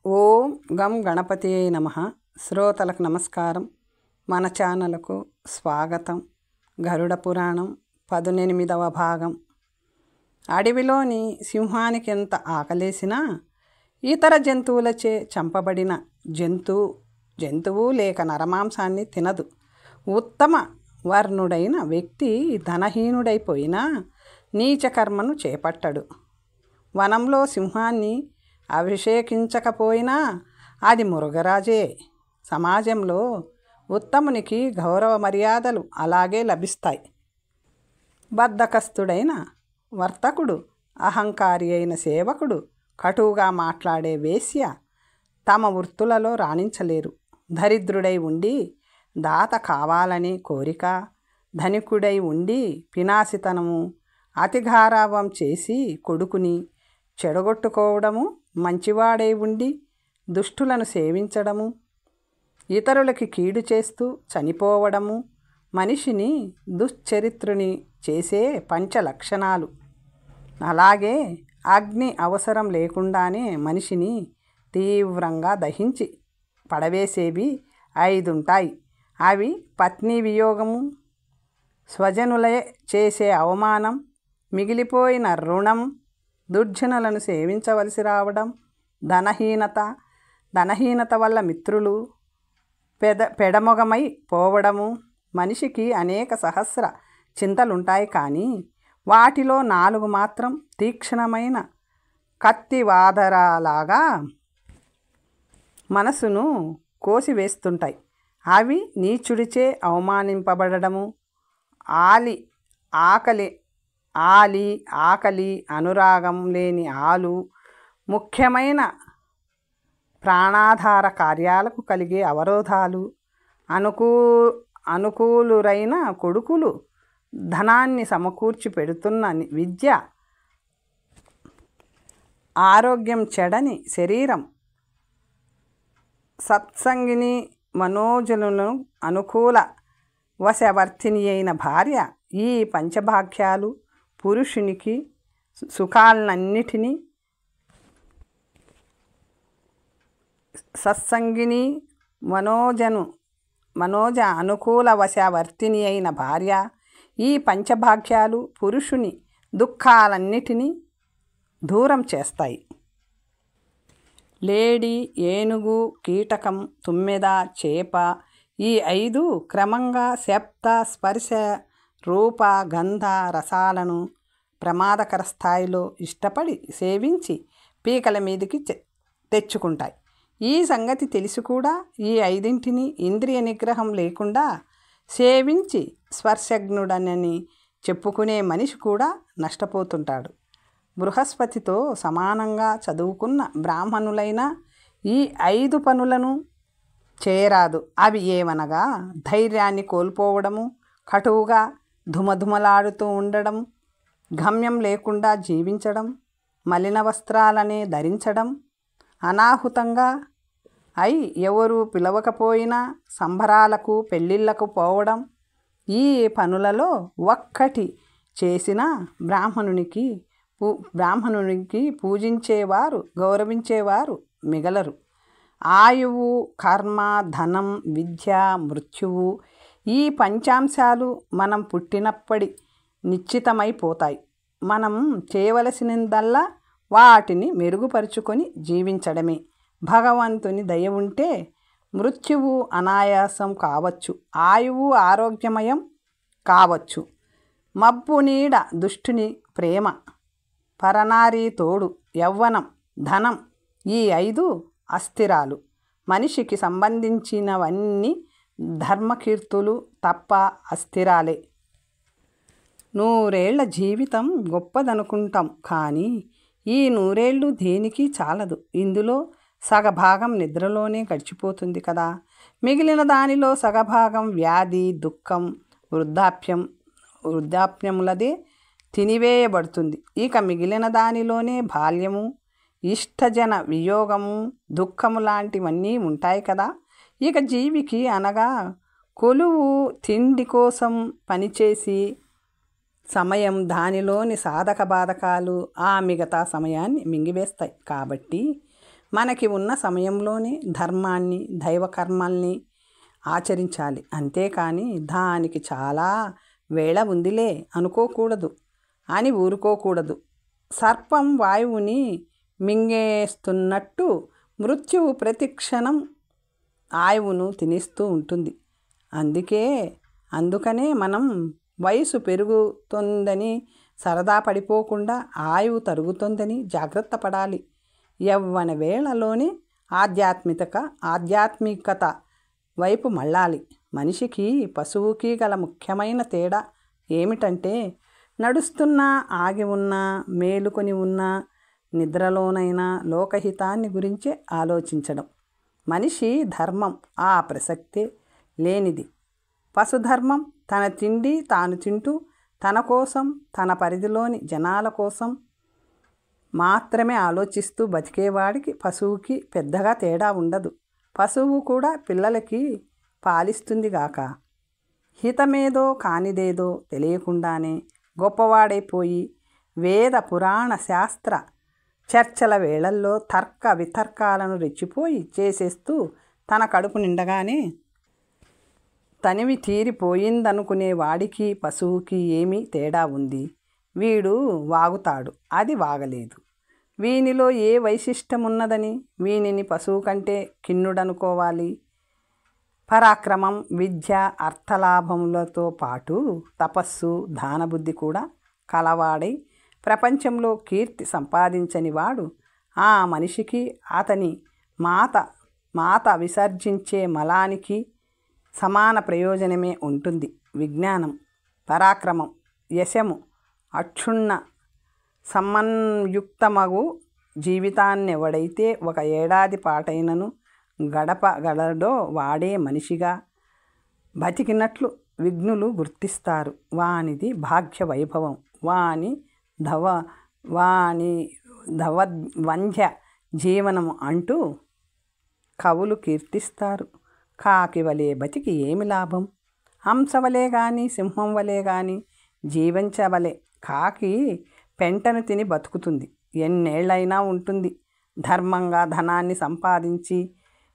ఓం గం గణపతియే నమః. శ్రోతలకు నమస్కారం. మన ఛానల్కు స్వాగతం. గరుడ పురాణం 18వ భాగం. అడవిలోని సింహానికి ఎంత ఆకలేసినా ఇతర జంతువులచే చంపబడిన జంతువు లేక నరమాంసాన్ని తినదు. ఉత్తమ వర్ణుడైన వ్యక్తి ధనహీనుడైపోయినా నీచకర్మను చేపట్టడు. వనంలో సింహాన్ని అభిషేకించకపోయినా అది మృగరాజే. సమాజంలో ఉత్తమునికి గౌరవ మర్యాదలు అలాగే లభిస్తాయి. బద్ధకస్తుడైన వర్తకుడు, అహంకారి అయిన సేవకుడు, కటువుగా మాట్లాడే వేశ్య తమ వృత్తులలో రాణించలేరు. దరిద్రుడై ఉండి దాత కావాలని కోరిక, ధనికుడై ఉండి పినాసితనము, అతిగారావం చేసి కొడుకుని చెడగొట్టుకోవడము, మంచివాడై ఉండి దుష్టులను సేవించడము, ఇతరులకి కీడు చేస్తూ చనిపోవడము మనిషిని దుశ్చరిత్రుని చేసే పంచలక్షణాలు. అలాగే అగ్ని అవసరం లేకుండానే మనిషిని తీవ్రంగా దహించి పడవేసేవి 5 ఉంటాయి. అవి పత్ని వియోగము, స్వజనులే చేసే అవమానం, మిగిలిపోయిన రుణం, దుర్జనులను సేవించవలసి రావడం, ధనహీనత వల్ల మిత్రులు పెడమొగమై పోవడము. మనిషికి అనేక సహస్ర చింతలుంటాయి, కానీ వాటిలో 4 మాత్రం తీక్షణమైన కత్తివాదరాలాగా మనసును కోసివేస్తుంటాయి. అవి నీచుడిచే అవమానింపబడము, ఆకలి, అనురాగం లేని ఆలు, ముఖ్యమైన ప్రాణాధార కార్యాలకు కలిగే అవరోధాలు, అనుకూలురైన కొడుకులు, ధనాన్ని సమకూర్చి పెడుతున్న విద్య, ఆరోగ్యం చెడని శరీరం, సత్సంగిని మనోజనులను అనుకూల వశవర్తిని అయిన భార్య. ఈ పంచభాగ్యాలు పురుషునికి సుఖాలన్నిటినీ, సత్సంగిని మనోజ అనుకూల వశవర్తిని అయిన భార్య. ఈ పంచభాగ్యాలు పురుషుని దుఃఖాలన్నిటినీ దూరం చేస్తాయి. లేడి, ఏనుగు, కీటకం, తుమ్మెద, చేప ఈ 5 క్రమంగా శబ్ద, స్పర్శ, రూప, గంధ, రసాలను ప్రమాదకర స్థాయిలో ఇష్టపడి సేవించి పీకల మీదికి తెచ్చుకుంటాయి. ఈ సంగతి తెలిసి కూడా ఈ 5ంటిని ఇంద్రియ నిగ్రహం లేకుండా సేవించి స్పర్శజ్ఞుడనని చెప్పుకునే మనిషి కూడా నష్టపోతుంటాడు. బృహస్పతితో సమానంగా చదువుకున్న బ్రాహ్మణులైన ఈ 5 పనులను చేయరాదు. అవి ఏవనగా ధైర్యాన్ని కోల్పోవడము, కటువుగా ధుమధుమలాడుతూ ఉండడం, గమ్యం లేకుండా జీవించడం, మలిన వస్త్రాలనే ధరించడం, అనాహుతంగా ఎవరు పిలవకపోయినా సంబరాలకు పెళ్ళిళ్ళకు పోవడం. ఈ పనులలో ఒక్కటి చేసినా బ్రాహ్మణునికి పూజించేవారు, గౌరవించేవారు మిగలరు. ఆయువు, కర్మ, ధనం, విద్య, మృత్యువు ఈ పంచాంశాలు మనం పుట్టినప్పటి నిశ్చితమైపోతాయి. మనం చేయవలసినదల్లా వాటిని మెరుగుపరుచుకొని జీవించడమే. భగవంతుని దయ ఉంటే మృత్యువు అనాయాసం కావచ్చు, ఆయువు ఆరోగ్యమయం కావచ్చు. మబ్బు నీడ దుష్టుని ప్రేమ, పరనారీ తోడు, యవ్వనం, ధనం ఈ 5 అస్థిరాలు. మనిషికి సంబంధించినవన్నీ ధర్మకీర్తులు తప్ప అస్థిరాలే. 100 ఏళ్ల జీవితం గొప్పదనుకుంటాం, కానీ ఈ 100 ఏళ్ళు దేనికి చాలదు. ఇందులో సగభాగం నిద్రలోనే గడిచిపోతుంది కదా. మిగిలిన దానిలో సగభాగం వ్యాధి, దుఃఖం, వృద్ధాప్యములదే తినివేయబడుతుంది. ఇక మిగిలిన దానిలోనే బాల్యము, ఇష్టజన వియోగము, దుఃఖము లాంటివన్నీ ఉంటాయి కదా. ఇక జీవికి అనగా కొలువు తిండి కోసం పనిచేసి సమయం, దానిలోని సాధక బాధకాలు ఆ మిగతా సమయాన్ని మింగివేస్తాయి. కాబట్టి మనకి ఉన్న సమయంలోనే ధర్మాన్ని దైవకర్మల్ని ఆచరించాలి. అంతేకాని దానికి చాలా వేళ ఉందిలే అనుకోకూడదు అని ఊరుకోకూడదు. సర్పం వాయువుని మింగేస్తున్నట్టు మృత్యువు ప్రతి క్షణం ఆయువును తినేస్తూ ఉంటుంది. అందుకనే మనం వయసు పెరుగుతుందని సరదా పడిపోకుండా ఆయువు తరుగుతుందని జాగ్రత్త పడాలి. యవ్వన వేళలోనే ఆధ్యాత్మికత వైపు మళ్ళాలి. మనిషికి పశువుకి గల ముఖ్యమైన తేడా ఏమిటంటే నడుస్తున్నా, ఆగి ఉన్నా, మేలుకొని ఉన్నా, నిద్రలోనైనా లోకహితాన్ని గురించే ఆలోచించడం. మనిషి ధర్మం ఆ ప్రసక్తే లేనిది. పశుధర్మం తన తిండి తాను తింటూ తన కోసం, తన పరిధిలోని జనాల కోసం మాత్రమే ఆలోచిస్తూ బతికేవాడికి పశువుకి పెద్దగా తేడా ఉండదు. పశువు కూడా పిల్లలకి పాలిస్తుందిగాక. హితమేదో కానిదేదో తెలియకుండానే గొప్పవాడైపోయి వేద పురాణ శాస్త్ర చర్చల వేళల్లో తర్క వితర్కాలను రెచ్చిపోయి చేసేస్తూ తన కడుపు నిండగానే తనివి తీరిపోయిందనుకునే వాడికి పశువుకి ఏమీ తేడా ఉంది? వీడు వాగుతాడు, అది వాగలేదు. వీనిలో ఏ వైశిష్టమున్నదని వీనిని పశువు కంటే కిన్నుడనుకోవాలి? పరాక్రమం, విద్య, అర్థలాభములతో పాటు తపస్సు, దానబుద్ధి కూడా కలవాడై ప్రపంచంలో కీర్తి సంపాదించని వాడు ఆ మనిషికి అతని మాత విసర్జించే మలానికి సమాన ప్రయోజనమే ఉంటుంది. విజ్ఞానం, పరాక్రమం, యశము, అక్షుణ్ణ సమన్యుక్తమగు జీవితాన్నెవడైతే 1 ఏడాది పాటైనను గడపగలడో వాడే మనిషిగా బతికినట్లు విజ్ఞులు గుర్తిస్తారు. వానిది భాగ్య వైభవం, వాని ధవద్వంద్య జీవనము అంటూ కవులు కీర్తిస్తారు. కాకి వలె బతికి ఏమి లాభం? హంసవలే గాని సింహం వలె గాని జీవించవలే. కాకి పెంటను తిని బతుకుతుంది, ఎన్నేళ్లైనా ఉంటుంది. ధర్మంగా ధనాన్ని సంపాదించి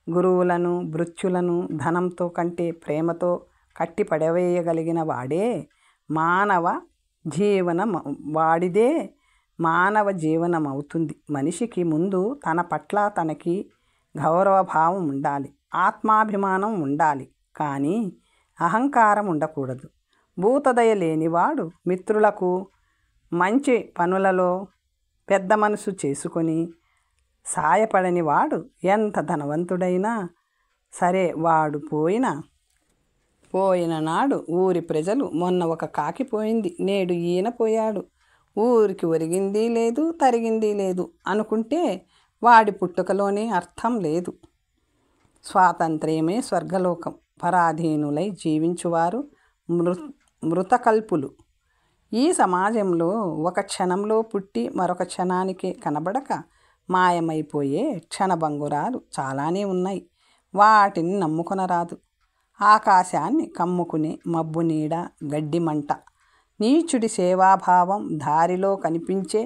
గురువులను, భృత్యులను ధనంతో కంటే ప్రేమతో కట్టి పడవేయగలిగిన వాడిదే మానవ జీవనమవుతుంది. మనిషికి ముందు తన పట్ల తనకి గౌరవభావం ఉండాలి, ఆత్మాభిమానం ఉండాలి, కానీ అహంకారం ఉండకూడదు. భూతదయ లేనివాడు మిత్రులకు మంచి పనులలో పెద్ద మనసు చేసుకొని సాయపడని వాడు ఎంత ధనవంతుడైనా సరే వాడు పోయిన నాడు ఊరి ప్రజలు మొన్న ఒక కాకి పోయింది, నేడు ఈయన పోయాడు, ఊరికి ఒరిగింది లేదు, తరిగింది లేదు అనుకుంటే వాడి పుట్టుకలోనే అర్థం లేదు. స్వాతంత్ర్యమే స్వర్గలోకం. పరాధీనులై జీవించువారు మృతకల్పులు. ఈ సమాజంలో ఒక క్షణంలో పుట్టి మరొక క్షణానికే కనబడక మాయమైపోయే క్షణభంగురాలు చాలానే ఉన్నాయి. వాటిని నమ్ముకొనరాదు. ఆకాశాన్ని కమ్ముకునే మబ్బు నీడ, గడ్డి మంట, నీచుడి సేవాభావం, దారిలో కనిపించే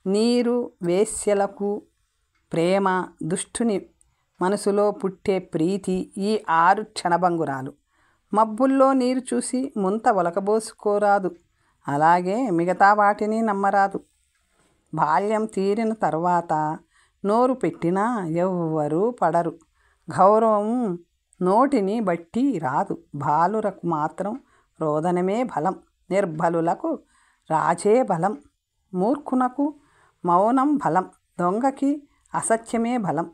నీరు, వేశ్యలకు ప్రేమ, దుష్టుని మనసులో పుట్టే ప్రీతి, ఈ 6 క్షణభంగురాలు. మబ్బుల్లో నీరు చూసి ముంత ఒలకబోసుకోరాదు, అలాగే మిగతా వాటిని నమ్మరాదు. బాల్యం తీరిన తర్వాత నోరు పెట్టినా ఎవ్వరూ పడరు. గౌరవం నోటిని బట్టి రాదు. బాలురకు మాత్రం రోదనమే బలం, నిర్బలులకు రాజే బలం, మూర్ఖునకు మౌనం బలం, దొంగకి అసత్యమే బలం.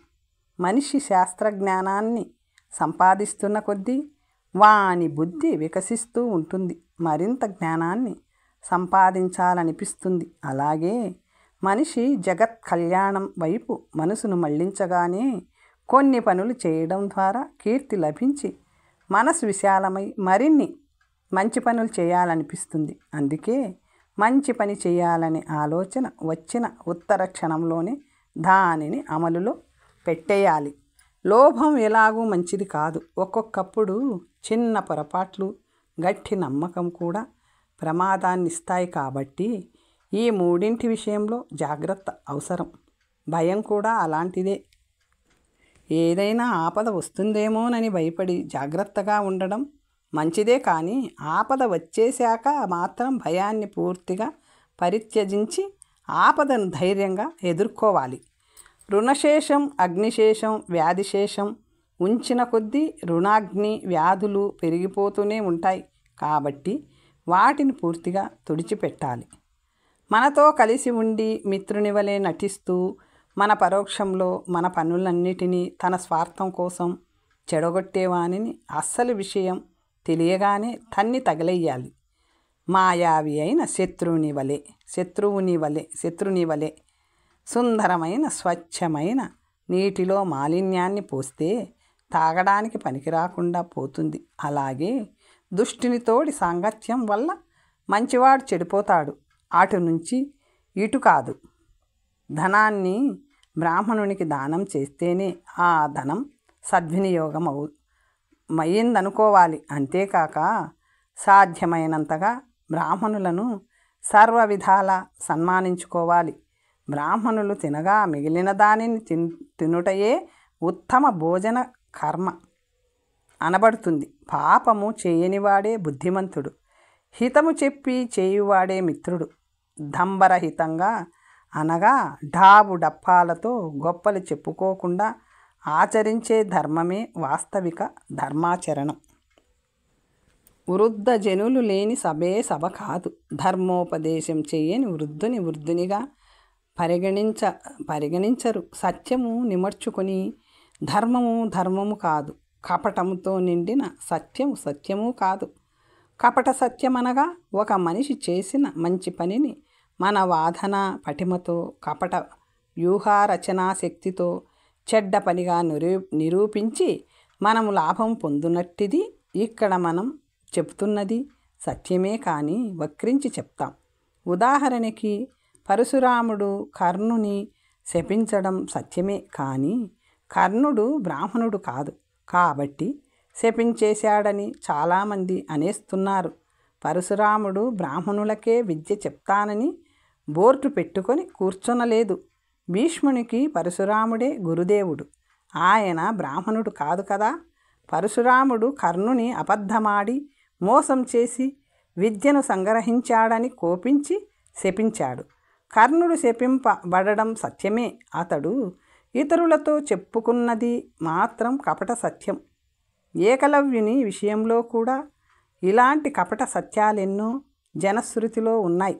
మనిషి శాస్త్రజ్ఞానాన్ని సంపాదిస్తున్న కొద్దీ వాని బుద్ధి వికసిస్తూ ఉంటుంది, మరింత జ్ఞానాన్ని సంపాదించాలనిపిస్తుంది. అలాగే మనిషి జగత్ కళ్యాణం వైపు మనసును మళ్లించగానే కొన్ని పనులు చేయడం ద్వారా కీర్తి లభించి మనసు విశాలమై మరిన్ని మంచి పనులు చేయాలనిపిస్తుంది. అందుకే మంచి పని చేయాలనే ఆలోచన వచ్చిన ఉత్తర క్షణంలోనే దానిని అమలులో పెట్టేయాలి. లోభం ఎలాగూ మంచిది కాదు. ఒక్కొక్కప్పుడు చిన్న పొరపాట్లు, గట్టి నమ్మకం కూడా ప్రమాదాన్నిస్తాయి. కాబట్టి ఈ 3 విషయంలో జాగ్రత్త అవసరం. భయం కూడా అలాంటిదే. ఏదైనా ఆపద వస్తుందేమోనని భయపడి జాగ్రత్తగా ఉండడం మంచిదే, కానీ ఆపద వచ్చేశాక మాత్రం భయాన్ని పూర్తిగా పరిత్యజించి ఆపదను ధైర్యంగా ఎదుర్కోవాలి. రుణశేషం, అగ్నిశేషం, వ్యాధిశేషం ఉంచిన కొద్దీ రుణాగ్ని, వ్యాధులు పెరిగిపోతూనే ఉంటాయి. కాబట్టి వాటిని పూర్తిగా తుడిచిపెట్టాలి. మనతో కలిసి ఉండి మిత్రుని వలె నటిస్తూ మన పరోక్షంలో మన పనులన్నిటినీ తన స్వార్థం కోసం చెడగొట్టేవానిని అస్సలు విషయం తెలియగానే తన్ని తగిలెయ్యాలి. మాయావి అయిన శత్రువుని వలె సుందరమైన స్వచ్ఛమైన నీటిలో మాలిన్యాన్ని పోస్తే తాగడానికి పనికిరాకుండా పోతుంది. అలాగే దుష్టుని తోడి సాంగత్యం వల్ల మంచివాడు చెడిపోతాడు. అటు నుంచి ఇటు కాదు. ధనాన్ని బ్రాహ్మణునికి దానం చేస్తేనే ఆ ధనం సద్వినియోగం అయ్యిందనుకోవాలి. అంతేకాక సాధ్యమైనంతగా బ్రాహ్మణులను సర్వ విధాల సన్మానించుకోవాలి. బ్రాహ్మణులు తినగా మిగిలిన దానిని తినుటయే ఉత్తమ భోజన కర్మ అనబడుతుంది. పాపము చేయనివాడే బుద్ధిమంతుడు, హితము చెప్పి చేయువాడే మిత్రుడు. దంబరహితంగా అనగా డాబు డప్పాలతో గొప్పలు చెప్పుకోకుండా ఆచరించే ధర్మమే వాస్తవిక ధర్మాచరణం. వృద్ధ జనులు లేని సభే సభ కాదు. ధర్మోపదేశం చేయని వృద్ధుని వృద్ధునిగా పరిగణించరు. సత్యము నిమర్చుకొని ధర్మము కాదు. కపటముతో నిండిన సత్యము కాదు. కపట సత్యమనగా ఒక మనిషి చేసిన మంచి పనిని మన వాదన పటిమతో, కపట వ్యూహారచనా శక్తితో చెడ్డ పనిగా నిరూపించి మనము లాభం పొందునట్టిది. ఇక్కడ మనం చెప్తున్నది సత్యమే కానీ వక్రించి చెప్తాం. ఉదాహరణకి పరశురాముడు కర్ణుని శపించడం సత్యమే, కానీ కర్ణుడు బ్రాహ్మణుడు కాదు కాబట్టి శపించేశాడని చాలామంది అనేస్తున్నారు. పరశురాముడు బ్రాహ్మణులకే విద్య చెప్తానని బోర్డు పెట్టుకొని కూర్చొనలేదు. భీష్మునికి పరశురాముడే గురుదేవుడు. ఆయన బ్రాహ్మణుడు కాదు కదా. పరశురాముడు కర్ణుని అబద్ధమాడి మోసం చేసి విద్యను సంగ్రహించాడని కోపించి శపించాడు. కర్ణుడు శపింపబడడం సత్యమే. అతడు ఇతరులతో చెప్పుకున్నది మాత్రం కపట సత్యం. ఏకలవ్యుని విషయంలో కూడా ఇలాంటి కపట సత్యాలెన్నో జనశ్రుతిలో ఉన్నాయి.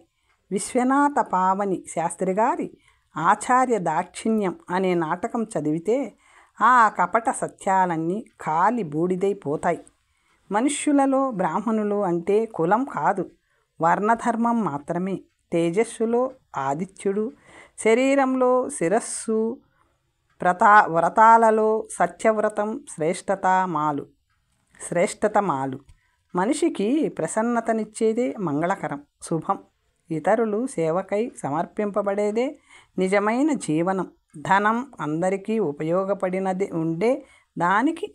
విశ్వనాథ పావని శాస్త్రిగారి ఆచార్య దాక్షిణ్యం అనే నాటకం చదివితే ఆ కపట సత్యాలన్నీ కాలి బూడిదైపోతాయి. మనుష్యులలో బ్రాహ్మణులు అంటే కులం కాదు, వర్ణధర్మం మాత్రమే. తేజస్సులో ఆదిత్యుడు, శరీరంలో శిరస్సు, వ్రతాలలో సత్యవ్రతం శ్రేష్టత మాలు. మనిషికి ప్రసన్నతనిచ్చేదే మంగళకరం, శుభం. ఇతరులు సేవకై సమర్పింపబడేదే నిజమైన జీవనం. ధనం అందరికీ ఉపయోగపడినది ఉండే దానికి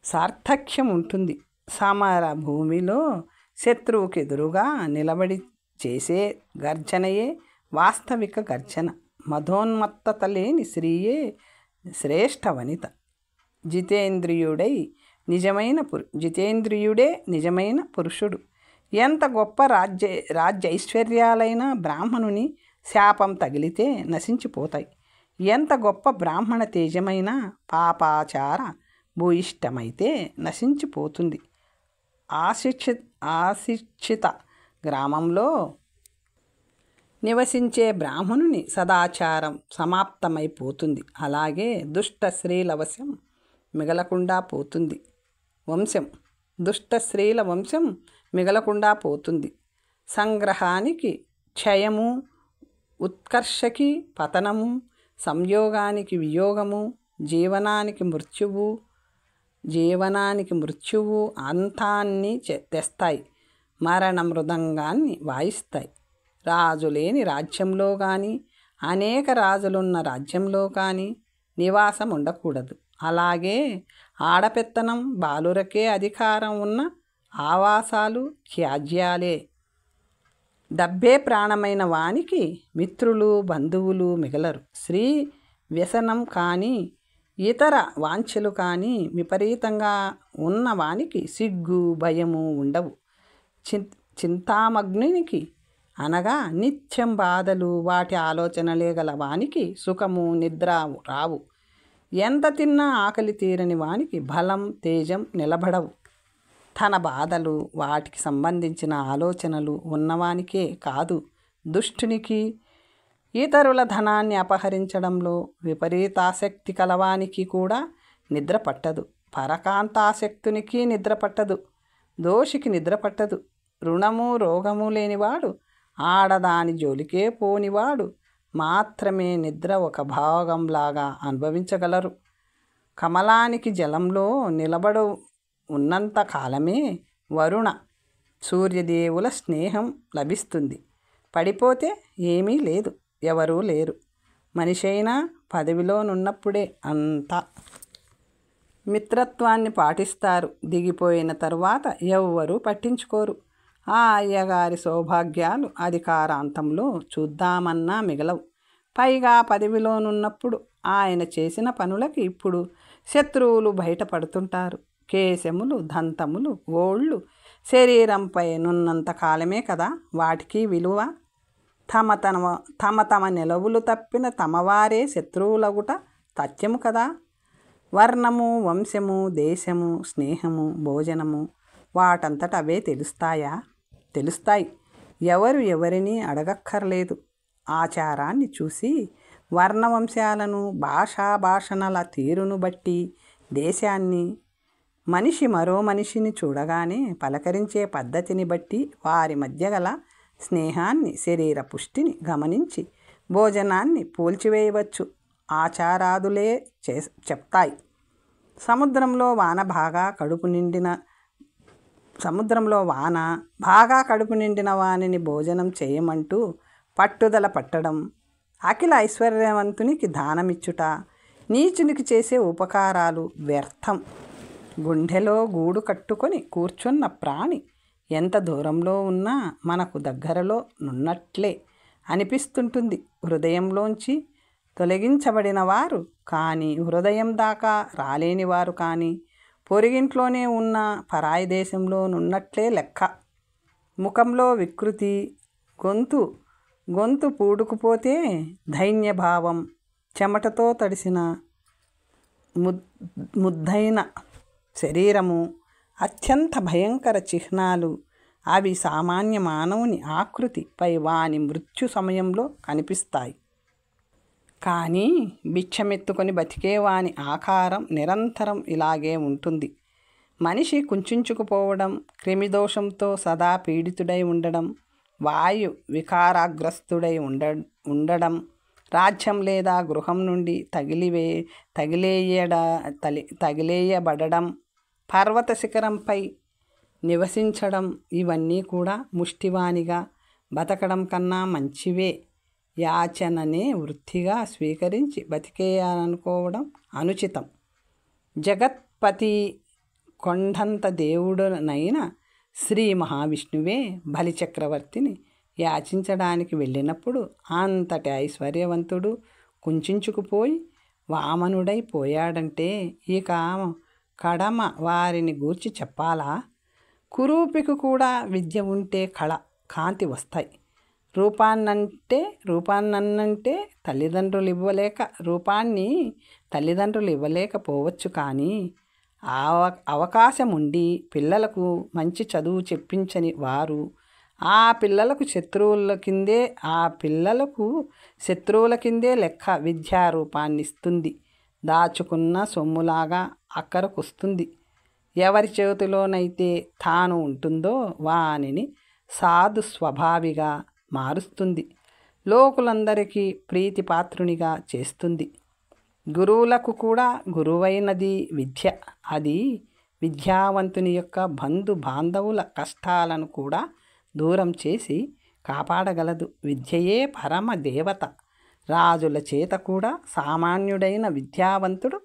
సార్థక్యం ఉంటుంది. సమర భూమిలో శత్రువుకి ఎదురుగా నిలబడి చేసే గర్జనయే వాస్తవిక గర్జన. మధోన్మత్తత లేని స్త్రీయే శ్రేష్ఠ వనిత. జితేంద్రియుడే నిజమైన పురుషుడు. ఎంత గొప్ప రాజ్యైశ్వర్యాలైనా బ్రాహ్మణుని శాపం తగిలితే నశించిపోతాయి. ఎంత గొప్ప బ్రాహ్మణ తేజమైన పాపాచార భూయిష్టమైతే నశించిపోతుంది. ఆశిక్షిత గ్రామంలో నివసించే బ్రాహ్మణుని సదాచారం సమాప్తమైపోతుంది. అలాగే దుష్ట స్త్రీల వశం మిగలకుండా పోతుంది. సంగ్రహానికి క్షయము, ఉత్కర్షకి పతనము, సంయోగానికి వియోగము, జీవనానికి మృత్యువు అంతాన్ని తెస్తాయి. మరణ మృదంగాన్ని వాయిస్తాయి. రాజు లేని రాజ్యంలో కానీ, అనేక రాజులున్న రాజ్యంలో కానీ నివాసం ఉండకూడదు. అలాగే ఆడపెత్తనం, బాలురకే అధికారం ఉన్న ఆవాసాలు త్యాజ్యాలే. డబ్బే ప్రాణమైన వానికి మిత్రులు, బంధువులు మిగలరు. స్త్రీ వ్యసనం కానీ ఇతర వాంఛలు కానీ విపరీతంగా ఉన్నవానికి సిగ్గు భయము ఉండవు. చింతామగ్నికి అనగా నిత్యం బాధలు వాటి ఆలోచనలే గల వానికి సుఖము నిద్ర రావు. ఎంత తిన్నా ఆకలి తీరని వానికి బలం తేజం నిలబడవు. తన బాధలు వాటికి సంబంధించిన ఆలోచనలు ఉన్నవానికే కాదు, దుష్టునికి, ఇతరుల ధనాన్ని అపహరించడంలో విపరీతాసక్తి కలవానికి కూడా నిద్ర పట్టదు. పరకాంతాసక్తునికి నిద్ర పట్టదు. దోషికి నిద్ర పట్టదు. రుణము రోగము లేనివాడు, ఆడదాని జోలికే పోనివాడు మాత్రమే నిద్ర ఒక భాగంలాగా అనుభవించగలరు. కమలానికి జలంలో నిలబడు ఉన్నంత కాలమే వరుణ సూర్యదేవుల స్నేహం లభిస్తుంది. పడిపోతే ఏమీ లేదు, ఎవరూ లేరు. మనిషైనా పదవిలోనున్నప్పుడే అంతా. మిత్రత్వాన్ని పాటిస్తారు. దిగిపోయిన తరువాత ఎవ్వరూ పట్టించుకోరు. ఆ అయ్యగారి సౌభాగ్యాలు అధికారాంతంలో చూద్దామన్నా మిగలవు. పైగా పదవిలోనున్నప్పుడు ఆయన చేసిన పనులకి ఇప్పుడు శత్రువులు బయటపడుతుంటారు. కేశములు దంతములు గోళ్ళు శరీరంపై నున్నంత కాలమే కదా వాటికి విలువ. తమ తమ నిలవులు తప్పిన తమవారే శత్రువులగుట తథ్యము కదా. వర్ణము వంశము దేశము స్నేహము భోజనము వాటంతట అవే తెలుస్తాయి. ఎవరు ఎవరిని అడగక్కర్లేదు. ఆచారాన్ని చూసి వర్ణవంశాలను భాషాభాషణల తీరును బట్టి దేశాన్ని, మనిషి మరో మనిషిని చూడగానే పలకరించే పద్ధతిని బట్టి వారి మధ్య గల స్నేహాన్ని శరీర పుష్టిని గమనించి భోజనాన్ని పోల్చివేయవచ్చు. ఆచారాదులే చెప్తాయి. సముద్రంలో వాన బాగా కడుపు నిండిన వానిని భోజనం చేయమంటూ పట్టుదల పట్టడం, అఖిల ఐశ్వర్యవంతునికి దానమిచ్చుట, నీచునికి చేసే ఉపకారాలు వ్యర్థం. గుండెలో గూడు కట్టుకొని కూర్చున్న ప్రాణి ఎంత దూరంలో ఉన్నా మనకు దగ్గరలో నున్నట్లే అనిపిస్తుంటుంది. హృదయంలోంచి తొలగించబడిన వారు కానీ, హృదయం దాకా రాలేని వారు కానీ పొరిగింట్లోనే ఉన్న పరాయి దేశంలో నున్నట్లే లెక్క. ముఖంలో వికృతి, గొంతు పూడుకుపోతే దైన్యభావం, చెమటతో తడిసిన ముద్దైన శరీరము అత్యంత భయంకర చిహ్నాలు. అవి సామాన్య మానవుని ఆకృతి పై వాని మృత్యు సమయంలో కనిపిస్తాయి. కానీ భిక్షమెత్తుకొని బతికేవాని ఆకారం నిరంతరం ఇలాగే ఉంటుంది. మనిషి కుంచుకుపోవడం, క్రిమిదోషంతో సదా పీడితుడై ఉండడం, వాయు వికారాగ్రస్తుడై ఉండడం, రాజ్యం లేదా గృహం నుండి తగిలేయబడడం, పర్వత శిఖరంపై నివసించడం, ఇవన్నీ కూడా ముష్టివానిగా బతకడం కన్నా మంచివే. యాచననే వృత్తిగా స్వీకరించి బతికేయాలనుకోవడం అనుచితం. జగత్పతి కొండంత దేవుడునైన శ్రీ మహావిష్ణువే బలిచక్రవర్తిని యాచించడానికి వెళ్ళినప్పుడు అంతటి ఐశ్వర్యవంతుడు కుంచుకుపోయి వామనుడై పోయాడంటే ఇక కడమ వారిని గూర్చి చెప్పాలా? కురూపికి కూడా విద్య ఉంటే కళ కాంతి వస్తాయి. రూపాన్నంటే తల్లిదండ్రులు ఇవ్వలేకపోవచ్చు. కానీ అవకాశం ఉండి పిల్లలకు మంచి చదువు చెప్పించని వారు ఆ పిల్లలకు శత్రువుల కిందే లెక్క. విద్యారూపాన్నిస్తుంది. దాచుకున్న సొమ్ములాగా అక్కరకొస్తుంది. ఎవరి చేతిలోనైతే తాను ఉంటుందో వానిని సాధు స్వభావిగా మారుస్తుంది. లోకులందరికీ ప్రీతిపాత్రునిగా చేస్తుంది. గురువులకు కూడా గురువైనది విద్య. అది విద్యావంతుని యొక్క బాంధవుల కష్టాలను కూడా దూరం చేసి కాపాడగలదు. విద్యయే పరమ దేవత. రాజుల చేత కూడా సామాన్యుడైన విద్యావంతుడు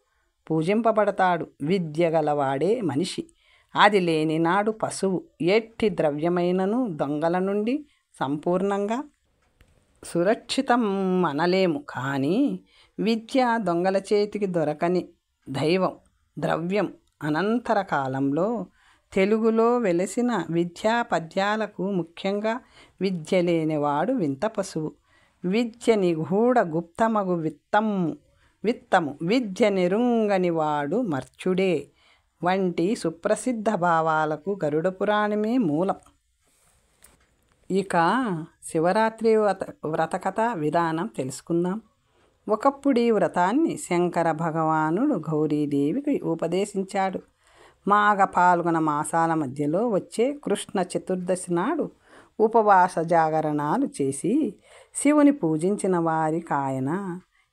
పూజింపబడతాడు. విద్య గలవాడే మనిషి. అది లేని నాడు పశువు. ఎట్టి ద్రవ్యమైనను దొంగల నుండి సంపూర్ణంగా సురక్షితం అనలేము. కానీ విద్య దొంగల చేతికి దొరకని దైవం, ద్రవ్యం అనంతర కాలంలో తెలుగులో వెలసిన విద్యా పద్యాలకు ముఖ్యంగా విద్య లేనివాడు వింత పశువు, విద్య నిగూఢ గుప్తమగు విత్తము విద్య నెరుంగనివాడు మర్చుడే వంటి సుప్రసిద్ధ భావాలకు గరుడ పురాణమే మూలం. ఇక శివరాత్రి వ్రతకథ విధానం తెలుసుకుందాం. ఒకప్పుడు ఈ వ్రతాన్ని శంకర భగవానుడు గౌరీదేవికి ఉపదేశించాడు. మాఘ పాల్గొన మాసాల మధ్యలో వచ్చే కృష్ణ చతుర్దశి నాడు ఉపవాస జాగరణాలు చేసి శివుని పూజించిన వారికి ఆయన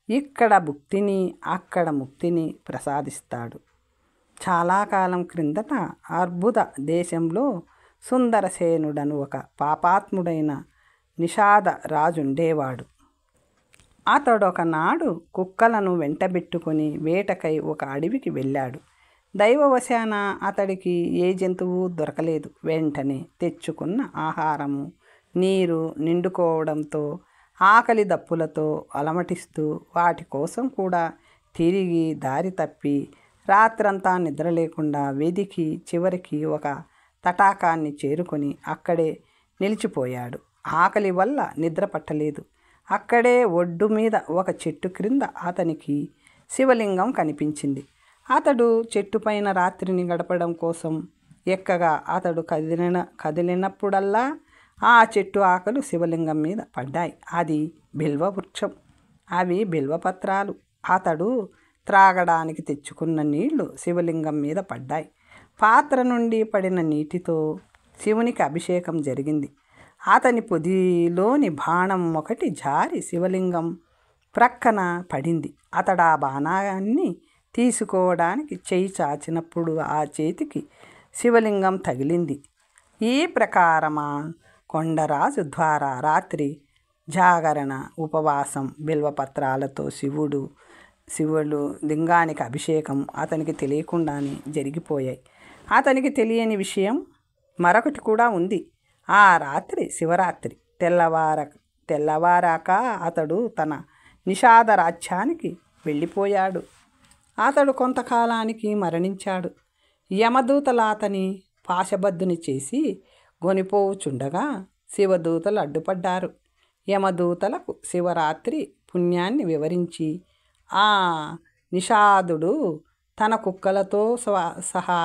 ఇక్కడ భుక్తిని అక్కడ ముక్తిని ప్రసాదిస్తాడు. చాలా కాలం క్రిందట అర్బుద దేశంలో సుందరసేనుడను ఒక పాపాత్ముడైన నిషాద రాజుండేవాడు. అతడొకనాడు కుక్కలను వెంటబెట్టుకొని వేటకై ఒక అడవికి వెళ్ళాడు. దైవవశాన అతడికి ఏ జంతువు దొరకలేదు. వెంటనే తెచ్చుకున్న ఆహారము నీరు నిండుకోవడంతో ఆకలి దప్పులతో అలమటిస్తూ వాటి కోసం కూడా తిరిగి దారి తప్పి రాత్రంతా నిద్ర లేకుండా వెదికి చివరికి ఒక తటాకాన్ని చేరుకొని అక్కడే నిలిచిపోయాడు. ఆకలి వల్ల నిద్ర పట్టలేదు. అక్కడే ఒడ్డు మీద ఒక చెట్టు క్రింద అతనికి శివలింగం కనిపించింది. అతడు చెట్టుపైన రాత్రిని గడపడం కోసం ఎక్కగా అతడు కదిలినప్పుడల్లా ఆ చెట్టు ఆకులు శివలింగం మీద పడ్డాయి. అది బిల్వ వృక్షం, అవి బిల్వపత్రాలు. అతడు త్రాగడానికి తెచ్చుకున్న నీళ్లు శివలింగం మీద పడ్డాయి. పాత్ర నుండి పడిన నీటితో శివునికి అభిషేకం జరిగింది. అతని పొదిలోని బాణం ఒకటి జారి శివలింగం ప్రక్కన పడింది. అతడు ఆ బాణాన్ని తీసుకోవడానికి చెయ్యి చాచినప్పుడు ఆ చేతికి శివలింగం తగిలింది. ఈ ప్రకారమా కొండరాజు ద్వారా రాత్రి జాగరణ, ఉపవాసం, బిల్వపత్రాలతో శివుడు లింగానికి అభిషేకం అతనికి తెలియకుండానే జరిగిపోయాయి. అతనికి తెలియని విషయం మరొకటి కూడా ఉంది. ఆ రాత్రి శివరాత్రి. తెల్లవారాక అతడు తన నిషాద రాజ్యానికి వెళ్ళిపోయాడు. అతడు కొంతకాలానికి మరణించాడు. యమదూతలు అతని పాశబద్ధుని చేసి గొనిపోవుచుండగా శివదూతలు అడ్డుపడ్డారు. యమదూతలకు శివరాత్రి పుణ్యాన్ని వివరించి ఆ నిషాదుడు తన కుక్కలతో సహా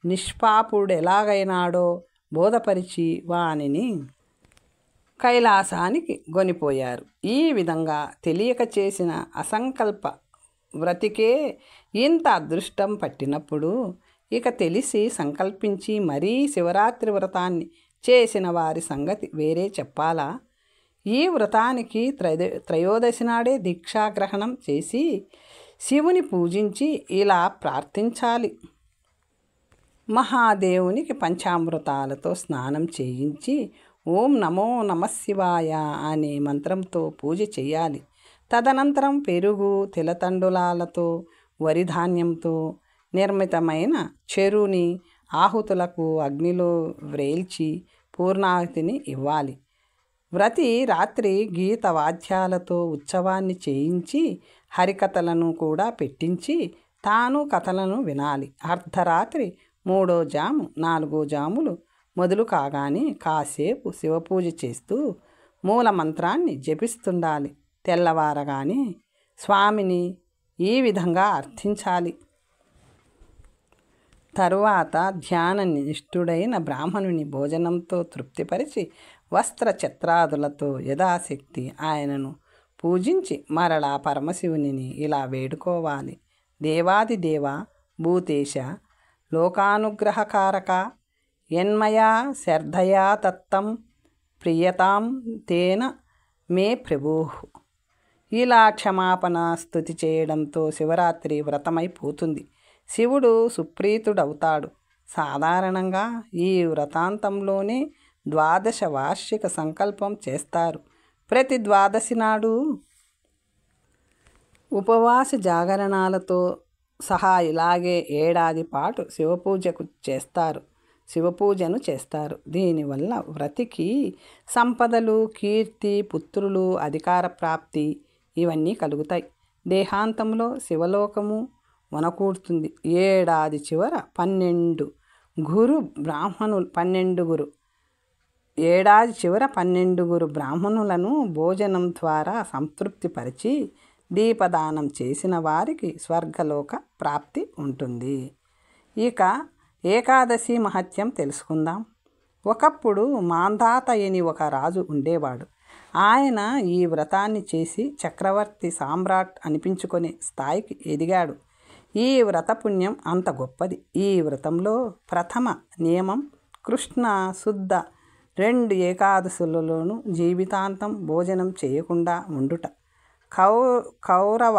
నిష్పాపుడు ఎలాగైనాడో బోధపరిచి వానిని కైలాసానికి గొనిపోయారు. ఈ విధంగా తెలియక చేసిన అసంకల్ప వ్రతికే ఇంత అదృష్టం పట్టినప్పుడు ఇక తెలిసి సంకల్పించి మరీ శివరాత్రి వ్రతాన్ని చేసిన వారి సంగతి వేరే చెప్పాలా? ఈ వ్రతానికి త్రయోదశి నాడే దీక్షాగ్రహణం చేసి శివుని పూజించి ఇలా ప్రార్థించాలి. మహాదేవునికి పంచామృతాలతో స్నానం చేయించి ఓం నమో నమశివాయ అనే మంత్రంతో పూజ చేయాలి. తదనంతరం పెరుగు, తిలతండులాలతో, వరిధాన్యంతో నిర్మితమైన చెరుని ఆహుతులకు అగ్నిలో వ్రేల్చి పూర్ణాహుతిని ఇవ్వాలి. వ్రతి రాత్రి గీత వాద్యాలతో ఉత్సవాన్ని చేయించి హరికథలను కూడా పెట్టించి తాను కథలను వినాలి. అర్ధరాత్రి 3వ జాము 4 జాములు మొదలు కాగానే కాసేపు శివపూజ చేస్తూ మూల మంత్రాన్ని జపిస్తుండాలి. తెల్లవారగానే స్వామిని ఈ విధంగా అర్థించాలి. తరువాత ధ్యాన నిష్ఠుడైన బ్రాహ్మణుని భోజనంతో తృప్తిపరిచి వస్త్ర ఛత్రాదులతో యథాశక్తి ఆయనను పూజించి మరలా పరమశివుని ఇలా వేడుకోవాలి. దేవాదిదేవ భూతేశ లోకానుగ్రహకారక యన్మయా శ్రద్ధయా తత్తం ప్రియతాం తేన మే ప్రభు. ఇలా క్షమాపణ స్తుతి చేయడంతో శివరాత్రి వ్రతమైపోతుంది. శివుడు సుప్రీతుడవుతాడు. సాధారణంగా ఈ వ్రతాంతంలోనే ద్వాదశ వార్షిక సంకల్పం చేస్తారు. ప్రతి ద్వాదశి నాడు ఉపవాస జాగరణాలతో సహా ఇలాగే ఏడాది పాటు శివపూజను చేస్తారు. దీనివల్ల వ్రతికి సంపదలు, కీర్తి, పుత్రులు, అధికార ప్రాప్తి ఇవన్నీ కలుగుతాయి. దేహాంతంలో శివలోకము వనకూడుతుంది. ఏడాది చివర 12 బ్రాహ్మణులను భోజనం ద్వారా సంతృప్తిపరిచి దీపదానం చేసిన వారికి స్వర్గలోక ప్రాప్తి ఉంటుంది. ఇక ఏకాదశి మహత్యం తెలుసుకుందాం. ఒకప్పుడు మాంధాతయని ఒక రాజు ఉండేవాడు. ఆయన ఈ వ్రతాన్ని చేసి చక్రవర్తి సామ్రాట్ అనిపించుకునే స్థాయికి ఎదిగాడు. ఈ వ్రత పుణ్యం అంత గొప్పది. ఈ వ్రతంలో ప్రథమ నియమం కృష్ణ శుద్ధ 2 ఏకాదశులలోనూ జీవితాంతం భోజనం చేయకుండా ఉండుట. కౌరవ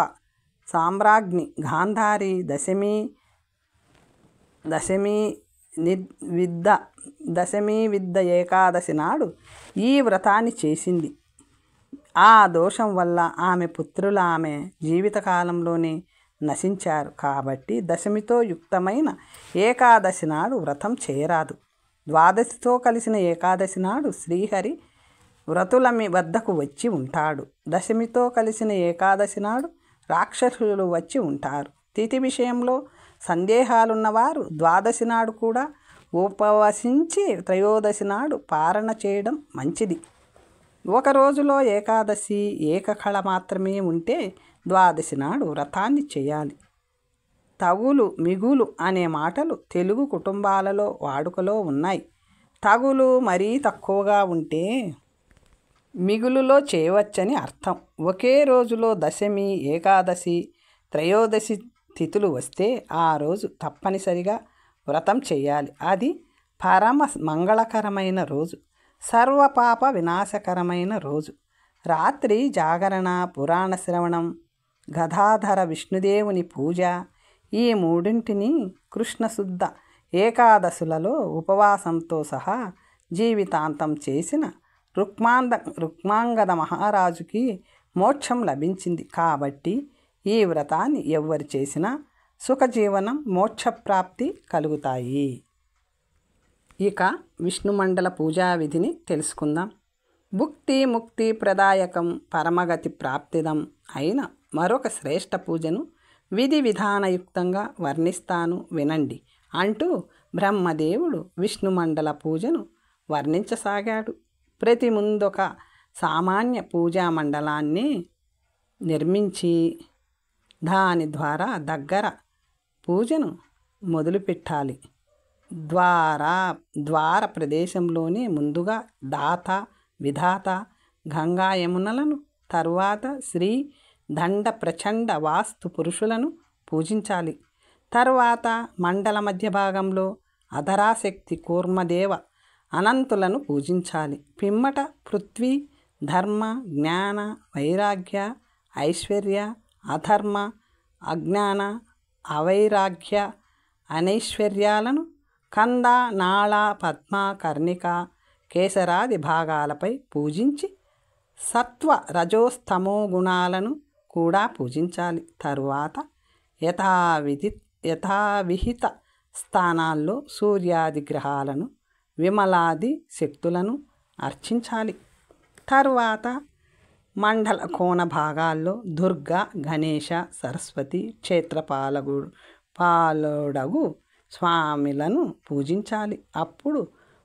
సామ్రాజ్ఞి గాంధారి దశమి విద్ద ఏకాదశి నాడు ఈ వ్రతాన్ని చేసింది. ఆ దోషం వల్ల ఆమె పుత్రులు ఆమె జీవితకాలంలోనే నశించారు. కాబట్టి దశమితో యుక్తమైన ఏకాదశి నాడు వ్రతం చేయరాదు. ద్వాదశితో కలిసిన ఏకాదశి నాడు శ్రీహరి వ్రతుల వద్దకు వచ్చి ఉంటాడు. దశమితో కలిసిన ఏకాదశి నాడు రాక్షసులు వచ్చి ఉంటారు. తిథి విషయంలో సందేహాలున్నవారు ద్వాదశి నాడు కూడా ఉపవసించి త్రయోదశి నాడు పారణ చేయడం మంచిది. ఒక రోజులో ఏకాదశి ఏకకళ మాత్రమే ఉంటే ద్వాదశి నాడు వ్రతాన్ని చేయాలి. తగులు మిగులు అనే మాటలు తెలుగు కుటుంబాలలో వాడుకలో ఉన్నాయి. తగులు మరీ తక్కువగా ఉంటే మిగులులో చేయవచ్చని అర్థం. ఒకే రోజులో దశమి, ఏకాదశి, త్రయోదశి తిథులు వస్తే ఆ రోజు తప్పనిసరిగా వ్రతం చేయాలి. అది పరమ మంగళకరమైన రోజు, సర్వపాప వినాశకరమైన రోజు. రాత్రి జాగరణ, పురాణ శ్రవణం, గదాధర విష్ణుదేవుని పూజ, ఈ మూడింటిని కృష్ణశుద్ధ ఏకాదశులలో ఉపవాసంతో సహా జీవితాంతం చేసిన రుక్మాంగద మహారాజుకి మోక్షం లభించింది. కాబట్టి ఈ వ్రతాన్ని ఎవ్వరు చేసినా సుఖజీవనం, మోక్షప్రాప్తి కలుగుతాయి. ఇక విష్ణుమండల పూజా విధిని తెలుసుకుందాం. భుక్తి ముక్తి ప్రదాయకం పరమగతి ప్రాప్తిదం అయిన మరొక శ్రేష్ఠ పూజను విధి విధానయుక్తంగా వర్ణిస్తాను వినండి అంటూ బ్రహ్మదేవుడు విష్ణుమండల పూజను వర్ణించసాగాడు. ప్రతి ముందొక సామాన్య పూజా మండలాన్ని నిర్మించి దాని ద్వారా దగ్గర పూజను మొదలుపెట్టాలి. ద్వార ప్రదేశంలోనే ముందుగా దాత, విధాత, గంగా యమునలను, తరువాత శ్రీ దండ ప్రచండ వాస్తు పురుషులను పూజించాలి. తరువాత మండల మధ్య భాగంలో అధరాశక్తి కూర్మదేవ అనంతులను పూజించాలి. పిమ్మట పృథ్వీ, ధర్మ, జ్ఞాన, వైరాగ్య, ఐశ్వర్య, అధర్మ, అజ్ఞాన, అవైరాగ్య, అనైశ్వర్యాలను కంద, నాళ, పద్మ, కర్ణిక, కేసరాది భాగాలపై పూజించి సత్వ, రజోస్తమో గుణాలను కూడా పూజించాలి. తరువాత యథావిహిత స్థానాల్లో సూర్యాది గ్రహాలను, విమలాది శక్తులను అర్చించాలి. తరువాత మండల కోణ భాగాల్లో దుర్గ, గణేశ, సరస్వతి, క్షేత్రపాలకుడగు స్వామిలను పూజించాలి. అప్పుడు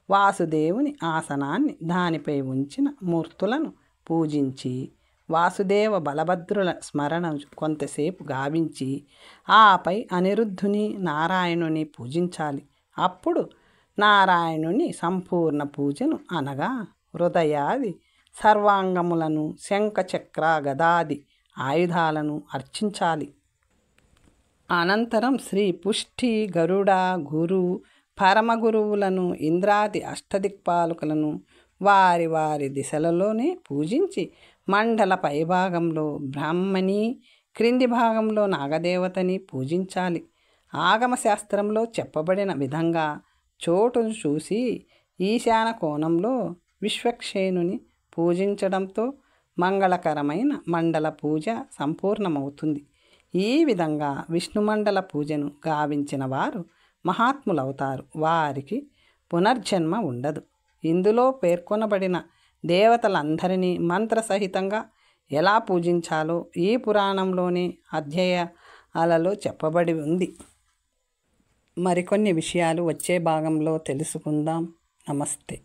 వాసుదేవుని ఆసనాన్ని, దానిపై ఉంచిన మూర్తులను పూజించి వాసుదేవ బలభద్రుల స్మరణ కొంతసేపు గావించి ఆపై అనిరుద్ధుని, నారాయణుని పూజించాలి. అప్పుడు నారాయణుని సంపూర్ణ పూజను అనగా హృదయాది సర్వాంగములను, శంఖ చక్ర గదాది ఆయుధాలను అర్చించాలి. అనంతరం శ్రీ పుష్టి, గరుడ, గురు, పరమగురువులను, ఇంద్రాది అష్టదిక్పాలకులను వారి వారి దిశలలోనే పూజించి మండల పైభాగంలో బ్రాహ్మణి, క్రింది భాగంలో నాగదేవతని పూజించాలి. ఆగమశాస్త్రంలో చెప్పబడిన విధంగా చోటును చూసి ఈశాన కోణంలో విశ్వక్షేణుని పూజించడంతో మంగళకరమైన మండల పూజ సంపూర్ణమవుతుంది. ఈ విధంగా విష్ణుమండల పూజను గావించిన వారు మహాత్ములవుతారు. వారికి పునర్జన్మ ఉండదు. ఇందులో పేర్కొనబడిన దేవతలందరినీ మంత్రసహితంగా ఎలా పూజించాలో ఈ పురాణంలోనే అలలో చెప్పబడి ఉంది. మరికొన్ని విషయాలు వచ్చే భాగంలో తెలుసుకుందాం. నమస్తే.